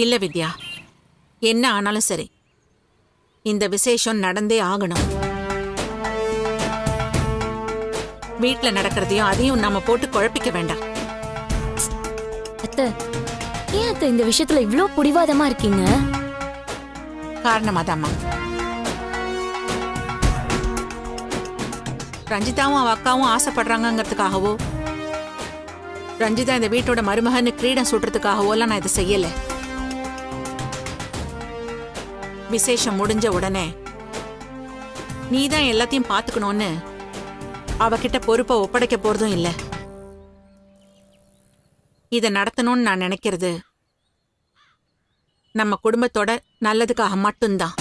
இல்ல வித்யா, என்ன ஆனாலும் சரி இந்த விசேஷம் நடந்தே ஆகணும். வீட்ல நடக்கிறதையும் அதையும் நாம போட்டு குழப்பிக்க வேண்டாம். அத்தை, ஏன் அத்தை இந்த விஷயத்துல இவ்ளோ பிடிவாதமா இருக்கீங்க? காரணமாதாம்மா, ரஞ்சிதாவும் அவ அக்காவும் ஆசைப்படுறாங்கிறதுக்காகவோ, ரஞ்சிதா இந்த வீட்டோட மருமகன்னு கிரீடம் சுட்டுறதுக்காகவோ எல்லாம் நான் இதை செய்யல. விசேஷம் முடிஞ்ச உடனே நீதான் எல்லாத்தையும் பாத்துக்கணும்னு அவகிட்ட பொறுப்பை ஒப்படைக்க போறதும் இல்ல. இதை நடத்தணும்னு நான் நினைக்கிறது நம்ம குடும்பத்தோட நல்லதுக்காக மட்டும்தான்.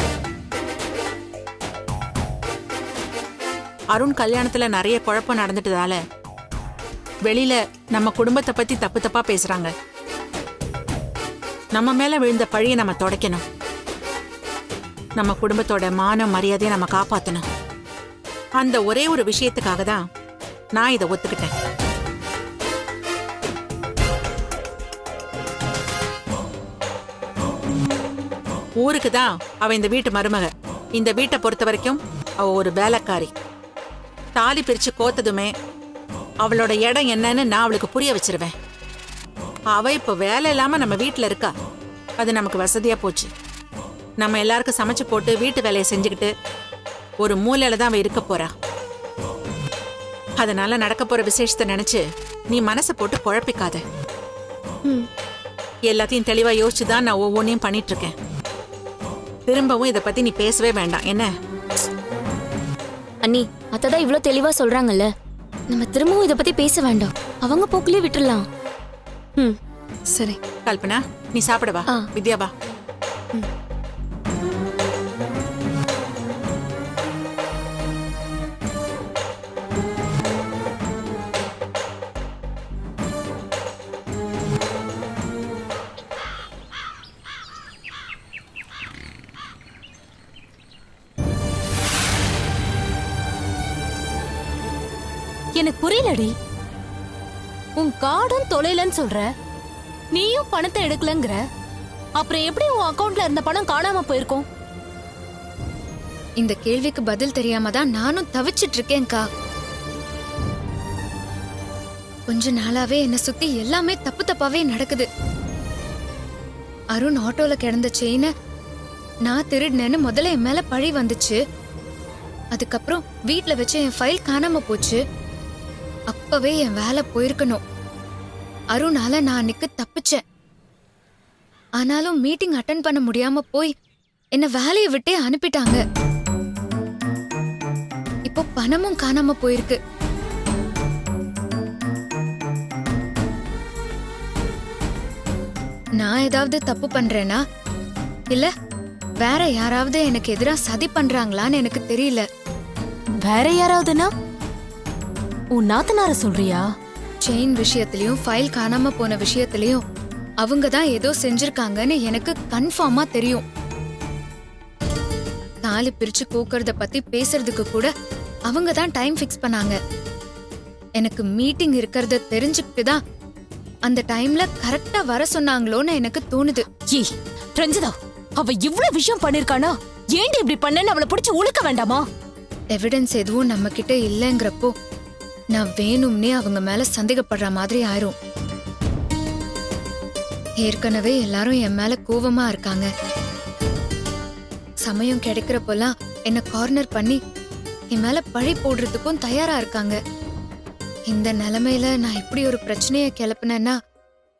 அருண் கல்யாணத்துல நிறைய குழப்பம் நடந்துட்டதால வெளியில நம்ம குடும்பத்தை பத்தி தப்பு தப்பா பேசுறாங்க. நம்ம மேல விழுந்த பழியை நம்ம துடைக்கணும். நம்ம குடும்பத்தோட மான மரியாதையை நம்ம காப்பாத்தணும். அந்த ஒரே ஒரு விஷயத்துக்காக தான் நான் இதை ஒத்துக்கிட்டேன். ஊருக்கு தான் அவ இந்த வீட்டு மருமக. இந்த வீட்டை பொறுத்த வரைக்கும் அவ ஒரு வேலைக்காரி. தாலி பிரிச்சு கோத்ததுமே அவளோட இடம் என்னன்னு நான் அவளுக்கு புரிய வச்சிருவேன். அவ இப்ப வேலை இல்லாம நம்ம வீட்டுல இருக்கா. அது நமக்கு வசதியா போச்சு. நம்ம எல்லாருக்கும் சமைச்சு போட்டு வீட்டு வேலையை செஞ்சுக்கிட்டு ஒரு மூலையில தான் அவ இருக்க போறா. அதனால நடக்க போற விசேஷத்தை நினைச்சு நீ மனசை போட்டு குழப்பிக்காத. எல்லாத்தையும் தெளிவா யோசிச்சுதான் நான் ஒவ்வொன்றையும் பண்ணிட்டு இருக்கேன். திரும்பவும் இதை பத்தி நீ பேசவே வேண்டாம். என்ன அண்ணி, அத்தைதான் இவ்ளோ தெளிவா சொல்றாங்கல்ல, நம்ம திரும்பவும் இத பத்தி பேச வேண்டாம். அவங்க போக்குலயே விட்டுறலாம். சரி கல்பனா, நீ சாப்பிடவா? வித்யாவா? எனக்கு புரியலடி. உன் கார்டும் தொலைலன்னு சொல்ற, நீயும் பணத்தை எடுக்கலங்கிற, அப்புறம் எப்படி உன் அக்கவுண்ட்ல இருந்த பணம் காணாம போயிருக்கும்? இந்த கேள்விக்கு பதில் தெரியாம தான் நானும் தவிச்சிட்டு இருக்கேன்க்கா. கொஞ்ச நாளாவே என்ன சுத்தி எல்லாமே தப்பு தப்பாவே நடக்குது. அருண் ஆட்டோல கிடந்த செயினை நான் திருடினேன்னு முதல்ல என் மேல பழி வந்துச்சு. அதுக்கப்புறம் வீட்ல வச்ச என் ஃபைல் காணாம போச்சு. அப்பவே என் வேலை போயிருக்கணும். அருணால நான் அன்னைக்கு தப்பிச்சேன். ஆனாலும் மீட்டிங் அட்டென்ட் பண்ண முடியாம போய் என்ன வேலையை விட்டே அனுப்பிட்டாங்க. இப்போ பணமும் காணாம போயிருக்கு. நான் ஏதாவது தப்பு பண்றேனா இல்ல வேற யாராவது எனக்கு எதிரா சதி பண்றாங்களான்னு எனக்கு தெரியல. வேற யாராவதுனா உன் நாத்தனார சொல்றியா? செயின் விஷயத்திலயும் ஃபைல் காணாம போன விஷயத்திலயும் அவங்க தான் ஏதோ செஞ்சிருக்காங்கன்னு எனக்கு கன்ஃபார்மா தெரியும். தாலி பிரிச்சு கூக்கறத பத்தி பேசுறதுக்கு கூட அவங்க தான் டைம் ஃபிக்ஸ் பண்ணாங்க. எனக்கு மீட்டிங் இருக்கிறத தெரிஞ்சுக்கிட்டு தான் அந்த டைம்ல கரெக்டா வர சொன்னாங்களோன்னு எனக்கு தோணுது. ஏய் ரஞ்சிதா, அவ இவ்ளோ விஷயம் பண்ணிருக்கானா? ஏன்டி இப்படி பண்ணேன்னு அவளை பிடிச்சு உழுக்க வேண்டாமா? எவிடன்ஸ் எதுவும் நம்ம கிட்ட இல்லைங்கிறப்போ நான் வேணும்னே அவங்க மேல சந்தேகப்படுற மாதிரி ஆயிரும். ஏற்கனவே எல்லாரும் என் மேல கோவமா இருக்காங்க. சமயம் கிடைக்கிறப்பெல்லாம் என்ன கார்னர் பண்ணி என் மேல பழி போடுறதுக்கும் தயாரா இருக்காங்க. இந்த நிலைமையில நான் இப்படி ஒரு பிரச்சனைய கிளப்பினேன்னா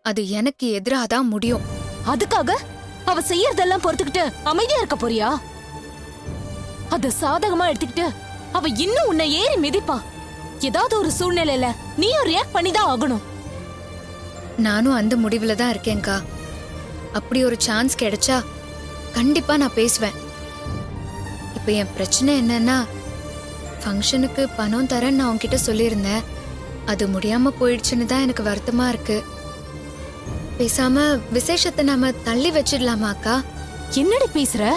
அது எனக்கு எதிராதான் முடியும். அதுக்காக அவ செய்யறதெல்லாம் பொறுத்துக்கிட்டு அமைதியா இருக்க போறியா? அத சாதகமா எடுத்துக்கிட்டு அவ இன்னும் உன்னை ஏறி மிதிப்பா. ஏதாவது ஒரு சூழ்நிலையில நீயும் ரியாக்ட் பண்ணிதான் ஆகணும். நானும் அந்த முடிவுல தான் இருக்கேன்க்கா. அப்படி ஒரு சான்ஸ் கிடைச்சா கண்டிப்பா நான் பேசுவேன். இப்ப என் பிரச்சனை என்னன்னா, ஃபங்க்ஷனுக்கு பணம் தரேன்னு நான் உன்கிட்ட சொல்லியிருந்தேன். அது முடியாம போயிடுச்சுன்னு தான் எனக்கு வருத்தமா இருக்கு. பேசாம விசேஷத்தை நாம தள்ளி வச்சிடலாமாக்கா? என்னடி பேசுற?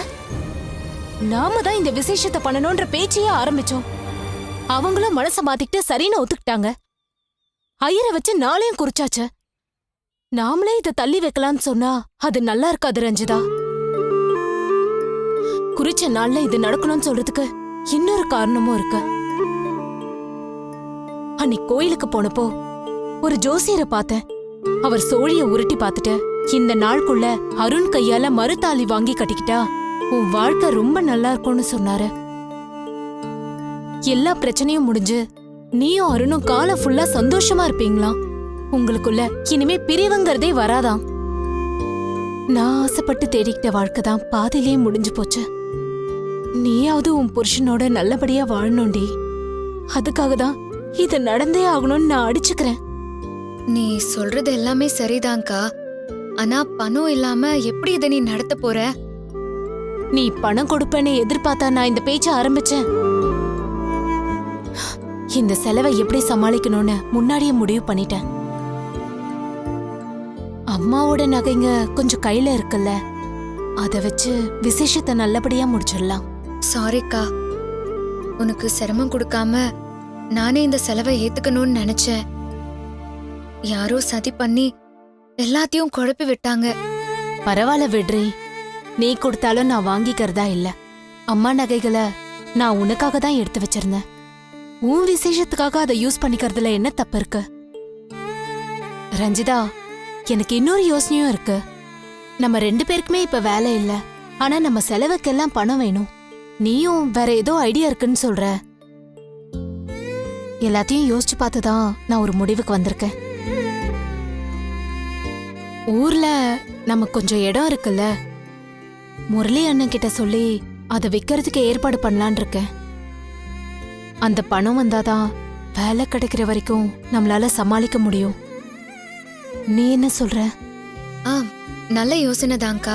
நாம தான் இந்த விசேஷத்தை பண்ணணும்ன்ற பேச்சையே ஆரம்பிச்சோம். அவங்களும் மனச மாத்திக்கிட்டு சரின்னு ஒத்துக்கிட்டாங்க. ஐயரை வச்சு நாளையும் குறிச்சாச்சு. நாமளே இத தள்ளி வைக்கலாம்னு சொன்னா அது நல்லா இருக்காது ரஞ்சிதா. குறிச்ச நாள்ல இது நடக்கணும்னு சொல்றதுக்கு இன்னொரு காரணமும் இருக்கு. அன்னைக்கு கோயிலுக்கு போனப்போ ஒரு ஜோசியரை பார்த்தேன். அவர் சோழிய உருட்டி பார்த்துட்டு, இந்த நாளுக்குள்ள அருண் கையால மறுதாலி வாங்கி கட்டிக்கிட்டா உன் வாழ்க்கை ரொம்ப நல்லா இருக்கும்னு சொன்னாரு. எல்லா பிரச்சனையும் முடிஞ்சு நீயும் அருணும் காலம் ஃபுல்லா சந்தோஷமா இருப்பீங்களாம். உங்களுக்குள்ள இனிமே பிரிவுங்கிறதே வராதாம். நான் ஆசைப்பட்டு தேடிக்கிட்ட வாழ்க்கை தான் பாதியிலே முடிஞ்சு போச்சு. நீயாவது உன் புருஷனோட நல்லபடியா வாழணும்டி. அதுக்காக தான் இது நடந்தே ஆகணும்னு நான் அடிச்சுக்கிறேன். நீ சொல்றது எல்லாமே சரிதான்க்கா. ஆனா பணம் இல்லாம எப்படி இதை நீ நடத்த போற? நீ பணம் கொடுப்பேன்னு எதிர்பார்த்தா நான் இந்த பேச்ச ஆரம்பிச்சேன். இந்த செலவை எப்படி சமாளிக்கணும்னு முன்னாடியே முடிவு பண்ணிட்டேன். அம்மாவோட நகைங்க கொஞ்சம் கையில இருக்குல்ல, அத வச்சு விசேஷத்தை நல்லபடியா முடிச்சிடலாம். சாரிக்கா, உனக்கு சிரமம் கொடுக்காம நானே இந்த செலவை ஏத்துக்கணும்னு நினைச்சேன். யாரோ சதி பண்ணி எல்லாத்தையும் குழப்பி விட்டாங்க. பரவாயில்ல விட்ரி, நீ கொடுத்தாலும் நான் வாங்கிக்கிறதா இல்ல. அம்மா நகைகளை நான் உனக்காக தான் எடுத்து வச்சிருந்தேன். உன் விசேஷத்துக்காக அதை யூஸ் பண்ணிக்கிறதுல என்ன தப்பு இருக்கு? ரஞ்சிதா, எனக்கு இன்னொரு யோசனையும் இருக்கு. நம்ம 2 பேருக்குமே இப்ப வேலை இல்ல, ஆனா நம்ம செலவுக்கெல்லாம் பணம் வேணும். நீயும் வேற ஏதோ ஐடியா இருக்குன்னு சொல்ற. எல்லாத்தையும் யோசிச்சு பார்த்துதான் நான் ஒரு முடிவுக்கு வந்திருக்கேன். ஊர்ல நமக்கு கொஞ்சம் இடம் இருக்குல்ல, முரளி அண்ணன் கிட்ட சொல்லி அதை விக்கிறதுக்கு ஏற்பாடு பண்ணலான் இருக்கேன். அந்த பணம் வந்தாதான் வேலை கிடைக்கிற வரைக்கும் நம்மளால சமாளிக்க முடியும். நீ என்ன சொல்ற? நல்ல யோசனை தான்க்கா.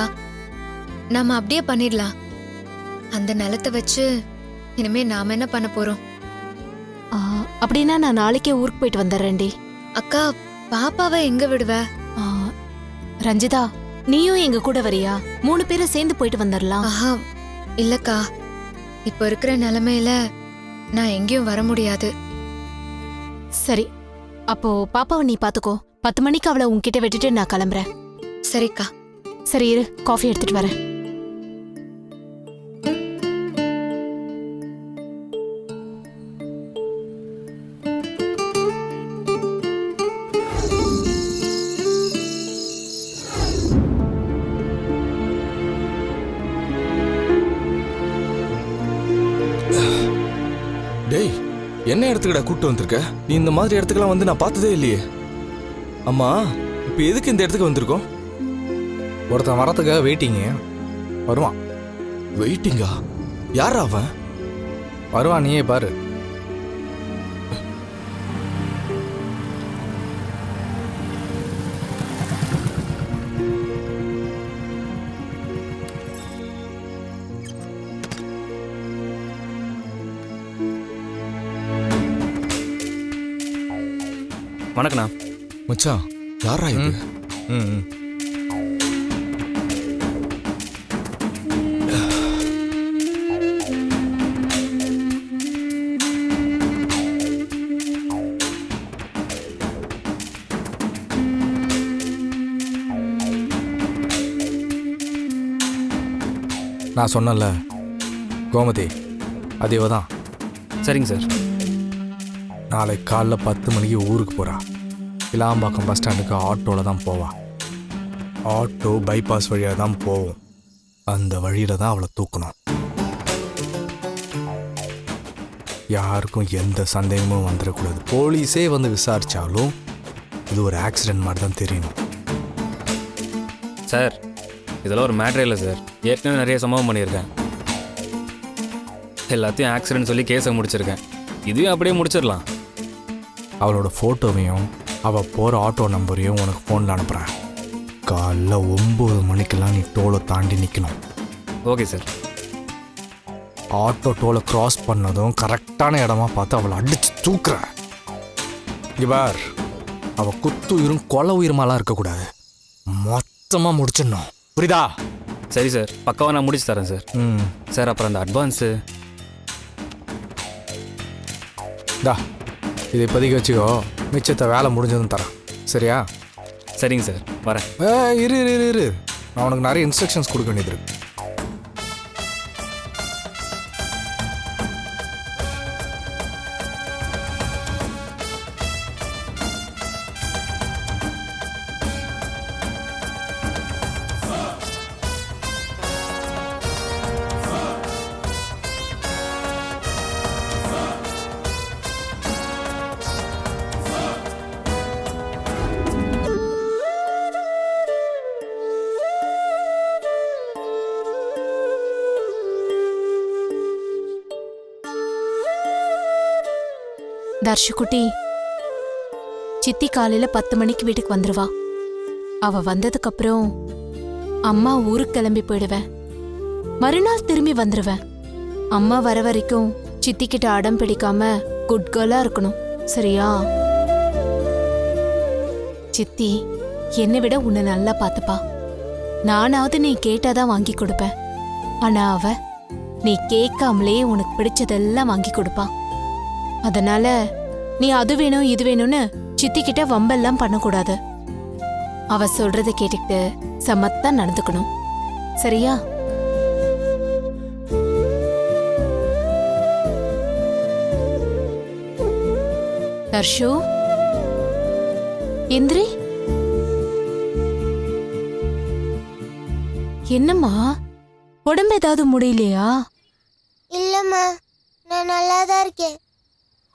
நாம அப்படியே பண்ணிடலாம். அந்த நிலத்தை வச்சு இனிமே நாம என்ன பண்ண போறோம்? அப்படின்னா நான் நாளைக்கே ஊருக்கு போயிட்டு வந்துடுறேன்டி. அக்கா, பாப்பாவை எங்க விடுவ? ரஞ்சிதா, நீயும் எங்க கூட வரியா? 3 பேரும் சேர்ந்து போயிட்டு வந்துடலாம். ஆஹா, இல்லக்கா, இப்ப இருக்கிற நிலைமையில நான் எங்கேயும் வர முடியாது. சரி, அப்போ பாப்பாவை நீ பாத்துக்கோ. 10 மணிக்கு அவளை உன்கிட்ட விட்டுட்டு நான் கிளம்புறேன். சரிக்கா. சரி இரு, காஃபி எடுத்துட்டு வரேன். டேய், என்ன இடத்துக்குடா கூப்பிட்டு வந்திருக்க? நீ இந்த மாதிரி இடத்துக்குலாம் வந்து நான் பார்த்ததே இல்லையே. அம்மா, இப்போ எதுக்கு இந்த இடத்துக்கு வந்திருக்கோம்? ஒருத்தன் வரத்துக்காக வெயிட்டிங்க. வருவான். வெயிட்டிங்கா? யாரா அவன்? வருவான், நீயே பாரு. வணக்கண்ணா. மச்சான், யாரா இது? ம். நான் சொன்னல, கோமதி, அது இவ தான். சரிங்க சார். நாளைக்கு காலைல 10 மணிக்கு ஊருக்கு போகிறா. இளாம்பாக்கம் பஸ் ஸ்டாண்டுக்கு ஆட்டோவில் தான் போவா. ஆட்டோ பைபாஸ் வழியாக தான் போகும். அந்த வழியில் தான் அவளை தூக்கணும். யாருக்கும் எந்த சந்தேகமும் வந்துடக்கூடாது. போலீஸே வந்து விசாரித்தாலும் இது ஒரு ஆக்சிடென்ட் மாதிரி தான் தெரியணும். சார், இதெல்லாம் ஒரு மேட்ரே இல்லை சார். ஏற்கனவே நிறைய சம்பவம் பண்ணியிருக்கேன். எல்லாத்தையும் ஆக்சிடென்ட் சொல்லி கேஸை முடிச்சிருக்கேன். இதையும் அப்படியே முடிச்சிடலாம். அவளோட ஃபோட்டோவையும் அவள் போகிற ஆட்டோ நம்பரையும் உனக்கு ஃபோனில் அனுப்புகிறேன். காலைல 9 மணிக்கெல்லாம் நீ டோலை தாண்டி நிற்கணும். Okay sir. ஆட்டோ டோலை கிராஸ் பண்ணதும் கரெக்டான இடமா பார்த்து அவளை அடித்து தூக்குற. இவர் அவள் குத்து உயிரும் கொலை உயிரமாலாம் இருக்கக்கூடாது. மொத்தமாக முடிச்சிடணும். புரியுதா? சரி சார், பக்காவாக நான் முடிச்சு தரேன் சார். சார், அப்புறம் அந்த அட்வான்ஸு? இதை இப்போதைக்கு வச்சுக்கோ. மிச்சத்தை வேலை முடிஞ்சதும் தரேன். சரியா? சரிங்க சார் வரேன். இரு இரு இரு இரு நான் உனக்கு நிறைய இன்ஸ்ட்ரக்ஷன்ஸ் கொடுக்க வேண்டியது இருக்கு. தர்ஷுக்குட்டி, சித்தி காலையில 10 மணிக்கு வீட்டுக்கு வந்துருவா. அவ வந்ததுக்கு அப்புறம் அம்மா ஊருக்கு கிளம்பி போயிடுவேன். மறுநாள் திரும்பி வந்துருவேன். அம்மா வர வரைக்கும் சித்தி கிட்ட அடம் பிடிக்காம குட் கேர்லா இருக்கணும், சரியா? சித்தி என்னை விட உன்னை நல்லா பாத்துப்பா. நானாவது நீ கேட்டாதான் வாங்கி கொடுப்பேன். ஆனா அவ நீ கேட்காமலே உனக்கு பிடிச்சதெல்லாம் வாங்கி கொடுப்பா. அதனால நீ அது வேணும் இது வேணும்னு சித்தி கிட்ட வம்பெல்லாம் பண்ணக்கூடாது. அவ சொல்றதை கேட்டுக்கிட்டு சமத்தா நடந்துக்கணும், சரியா? தர்ஷு, இந்திரி, என்னம்மா உடம்பு ஏதாவது முடியலையா? இல்லம்மா, நான் நல்லா தான் இருக்கேன்.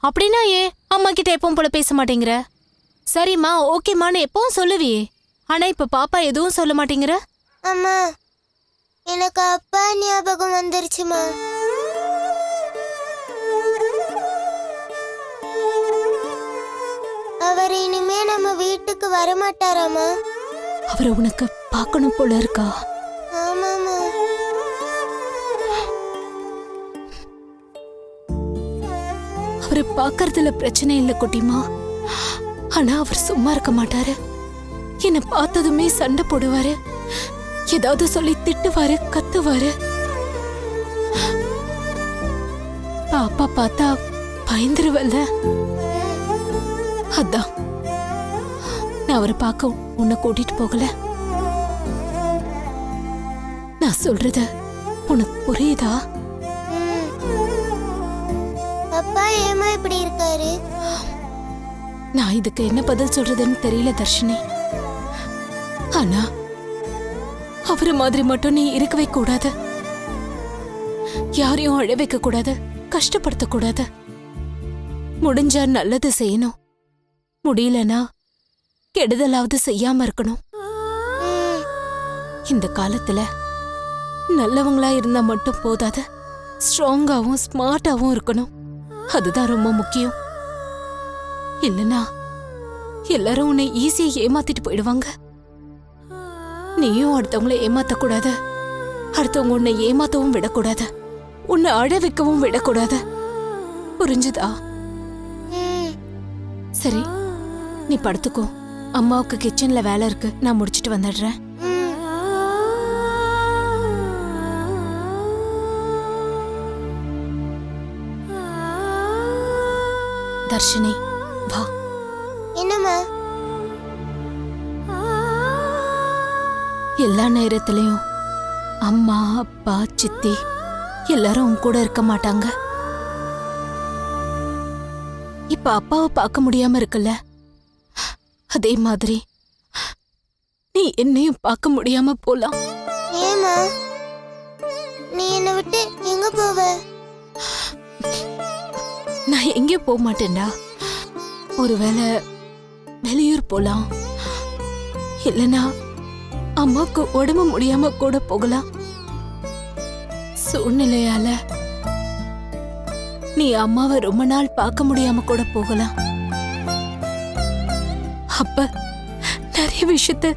அப்படின்னா ஏன் அம்மா கிட்ட எப்பவும் போல பேச மாட்டேங்கிற? சரிம்மா ஓகேம்மான்னு எப்பவும் சொல்லுவியே, ஆனா இப்ப பாப்பா எதுவும் சொல்ல மாட்டேங்கிற. அம்மா, எனக்கு அப்பா ஞாபகம் வந்துருச்சுமா. அவர் இனிமே நம்ம வீட்டுக்கு வரமாட்டாராமா? அவரை உனக்கு பார்க்கணும் போல இருக்கா? ஆமாமா. அவரை பார்க்கறதுல பிரச்சனை இல்லை குட்டிமா. ஆனா அவர் சும்மா இருக்க மாட்டாரு. என்னை பார்த்ததுமே சண்டை போடுவாரு, ஏதாவது சொல்லி திட்டுவாரு, கத்துவாரு. பாப்பா பார்த்தா பயந்துருவல்ல, அதான் நான் அவரை பார்க்க உன்னை கூட்டிட்டு போகல. நான் சொல்றது உனக்கு புரியுதா? அப்பா ஏமா இப்படி இருக்காரு? நான் இதுக்கு என்ன பதில் சொல்றதுன்னு தெரியல தர்ஷினி. ஆனா அவரை மாதிரி மட்டும் நீ இருக்கவே கூடாது. யாரையும் அழ வைக்க கூடாது, கஷ்டப்படுத்த கூடாது. முடிஞ்சா நல்லது செய்யணும், முடியலனா கெடுதலாவது செய்யாம இருக்கணும். இந்த காலத்துல நல்லவங்களா இருந்தா மட்டும் போதாது, ஸ்ட்ராங்காவும் ஸ்மார்ட்டாவும் இருக்கணும். அதுதான் ரொம்ப முக்கியம். இல்லனா எல்லாரும் உன்னை ஈஸியா ஏமாத்திட்டு போயிடுவாங்க. நீயும் அடுத்தவங்களை ஏமாத்த கூடாது, அடுத்தவங்க உன்னை ஏமாத்தவும் விடக்கூடாது, உன்னை அழ வைக்கவும் விடக்கூடாது. புரிஞ்சுதா? சரி, நீ படுத்துக்கோ. அம்மாவுக்கு கிச்சன்ல வேலை இருக்கு, நான் முடிச்சிட்டு வந்துடுறேன். தர்ஷினி வா. என்னம்மா? எல்லா நேரத்திலையும் அம்மா அப்பா சித்தி எல்லாரும் உன் கூட இருக்க மாட்டாங்க. இப்ப அப்பாவை பார்க்க முடியாம இருக்குல்ல, அதே மாதிரி நீ என்னையும் பார்க்க முடியாம போலாம். ஏமா நீ என்னை விட்டு எங்க போவ? நான் எங்கேயும் போக மாட்டேன்டா. ஒருவேளை வெளியூர் போலாம், இல்லனா அம்மாக்கு உடம்பு முடியாம கூட போகலாம். சூழ்நிலையால நீ அம்மாவை ரொம்ப நாள் பார்க்க முடியாம கூட போகலாம். அப்ப நிறைய விஷயத்த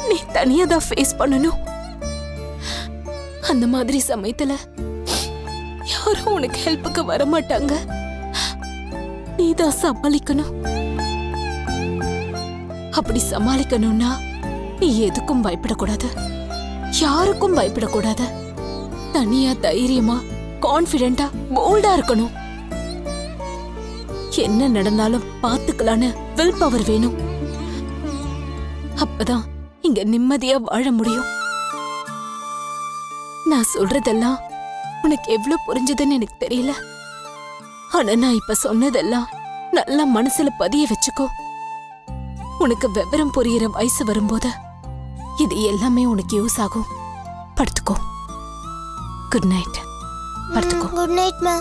நீ தனியா தான் ஃபேஸ் பண்ணணும். அந்த மாதிரி சமயத்துல யாரும் உனக்கு ஹெல்ப்புக்கு வர மாட்டாங்க. நீதான் சமாளிக்கணும். அப்படி சமாளிக்கணும்னா நீ எதுக்கும் பயப்படக்கூடாது, யாருக்கும் பயப்படக்கூடாது. தனியா தைரியமா கான்ஃபிடென்ட்டா போல்டா இருக்கணும். என்ன நடந்தாலும் பாத்துக்கலான்னு வில் பவர் வேணும். அப்பதான் இங்க நிம்மதியா வாழ முடியும். நான் சொல்றதெல்லாம் உனக்கு எவ்வளவு புரிஞ்சதுன்னு எனக்கு தெரியல. ஆனா நான் இப்ப சொன்னதெல்லாம் நல்லா மனசுல பதிய வச்சுக்கோ. உனக்கு விவரம் புரியுற வயசு வரும்போது இது எல்லாமே உனக்கு யூஸ் ஆகும். படுத்துக்கோ. Good night. படுத்துக்கோ. குட் நைட் மா.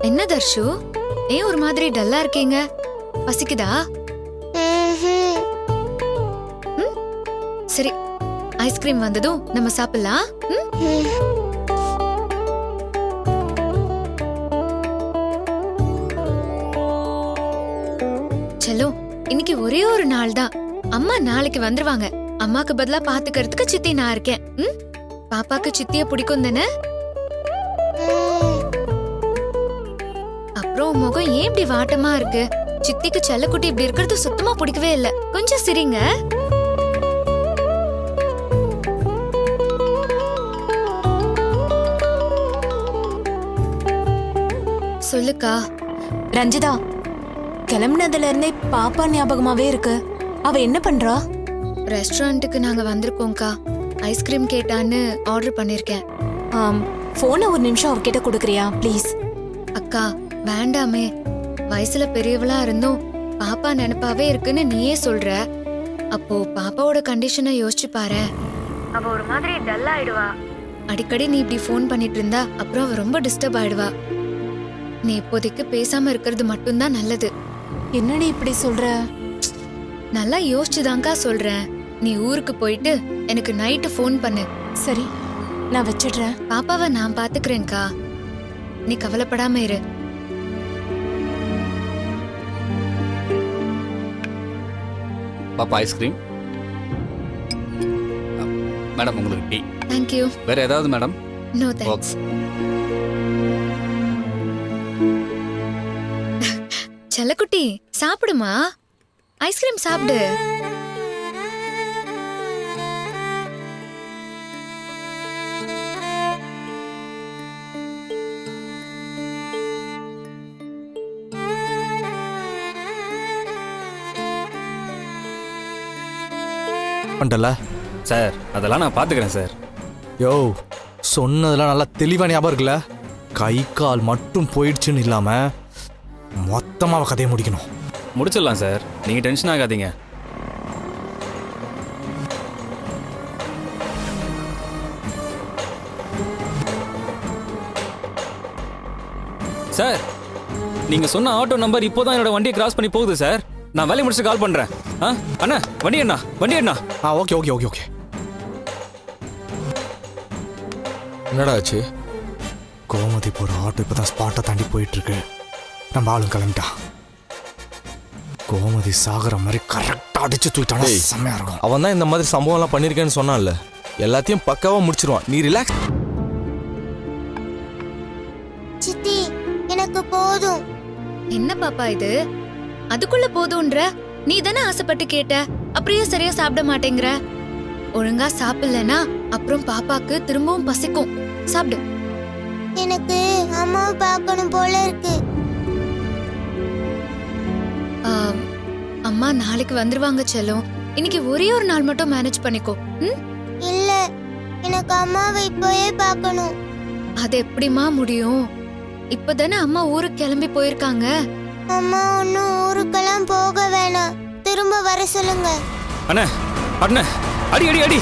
என்ன தர்ஷு, ஏன் ஒரு மாதிரி டல்லா இருக்கீங்க? பசிக்குதா? சரி, ஐஸ்கிரீம் வந்ததும் நம்ம சாப்பிடலாம். செல்லோ, இன்னைக்கு ஒரே ஒரு நாள் தான். அம்மா நாளைக்கு வந்துருவாங்க. அம்மாக்கு பதிலா பாத்துக்கிறதுக்கு சித்தி நான் இருக்கேன். பாப்பாக்கு சித்திய பிடிக்கும் தானே? அப்புறம் முகம் ஏன் இப்படி வாட்டமா இருக்கு? சித்திக்கு செல்லக்குட்டி இப்படி இருக்கிறது சுத்தமா பிடிக்கவே இல்ல. கொஞ்சம் சிரிங்க. சொல்லுக்கா. ரஞ்சிதா, கிளம்புனதுல இருந்தே பாப்பா ஞாபகமாவே இருக்கு. அவ என்ன பண்றா? ரெஸ்டாரண்ட்டுக்கு நாங்க வந்திருக்கோம்க்கா. ஐஸ்கிரீம் கேட்டான்னு ஆர்டர் பண்ணிருக்கேன். போனை ஒரு நிமிஷம் அவகிட்ட கொடுக்கறியா ப்ளீஸ்? அக்கா வேண்டாமே, வயசுல பெரியவளா இருந்தும் பாப்பா நினைப்பாவே இருக்குன்னு நீயே சொல்ற. அப்போ பாப்பாவோட கண்டிஷனை யோசிச்சு பாரு. அவ ஒரு மாதிரி டல் ஆயிடுவா. அடிக்கடி நீ இப்படி ஃபோன் பண்ணிட்டு இருந்தா அப்புறம் அவ ரொம்ப டிஸ்டர்ப் ஆயிடுவா. நீ இப்போதைக்கு பேசாம இருக்கிறது மட்டும்தான் நல்லது. என்னடி இப்படி சொல்ற? நல்லா யோசிச்சுதான்க்கா சொல்றேன். நீ ஊருக்கு போயிட்டு எனக்கு நைட்டு ஃபோன் பண்ணு. சரி, நான் வச்சிடுறேன். பாப்பாவை நான் பாத்துக்கிறேன்க்கா, நீ கவலைப்படாம இரு. பாப்பா ஐஸ்கிரீம். மேடம் உங்களுக்கு டீ. தேங்க்யூ. வேற ஏதாவது மேடம்? No thanks. செல்லக்குட்டி சாப்பிடுமா, ஐஸ்கிரீம் சாப்பிடு. பண்ணல சார் அதெல்லாம் நான் பார்த்துக்கிறேன் சார். யோ, சொன்னதெல்லாம் நல்லா தெளிவா ஞாபகம் இருக்குல்ல? கை கால் மட்டும் போயிடுச்சுன்னு இல்லாம மொத்தமா அவ கதையை முடிக்கணும். முடிச்சிடலாம் சார், நீங்கள் டென்ஷன் ஆகாதீங்க. சார், நீங்கள் சொன்ன ஆட்டோ நம்பர் இப்போ தான் என்னோட வண்டியை கிராஸ் பண்ணி போகுது சார். நான் வேலையை முடிச்சு கால் பண்ணுறேன். அண்ணா வண்டி அண்ணா, வண்டி அண்ணா. Okay okay okay okay. என்னடா ஆச்சு? கோமதி போற ஆட்டோ இப்பதான் ஸ்பாட்டை தாண்டி போயிட்டு இருக்கு. நம்ம ஆளும் கிளம்பிட்டான். கோமதி சாகர மாதிரி கரெக்டா அடிச்சு தூக்கிட்டானா செம்மையா இருக்கும். அவன் தான் இந்த மாதிரி சம்பவம்லாம் பண்ணியிருக்கேன்னு சொன்னான்ல, எல்லாத்தையும் பக்காவா முடிச்சிருவான். நீ ரிலாக்ஸ். சித்தி, எனக்கு போதும். என்ன பாப்பா இது, அதுக்குள்ள போதும்ன்ற? நீ தானே ஆசைப்பட்டு கேட்ட, அப்படியே சரியா சாப்பிட மாட்டேங்கிற. ஒழுங்கா சாப்பிடலனா அப்புறம் பாப்பாக்கு திரும்பவும் பசிக்கும். சாப்பிடு. எனக்கு அம்மாவை பார்க்கணும் போல இருக்கு. அம்மா நாளைக்கு வந்துருவாங்க செல்லும். இன்னைக்கு ஒரே ஒரு நாள் மட்டும் மேனேஜ் பண்ணிக்கோ. இல்ல, எனக்கு அம்மாவை இப்போயே பார்க்கணும். அது எப்படிமா முடியும்? இப்பதானே அம்மா ஊருக்கு கிளம்பி போயிருக்காங்க. அம்மா ஒன்னும் ஊருக்கெல்லாம் போக வேணாம், திரும்ப வர சொல்லுங்க. அண்ணே அண்ணே, அடி அடி அடி.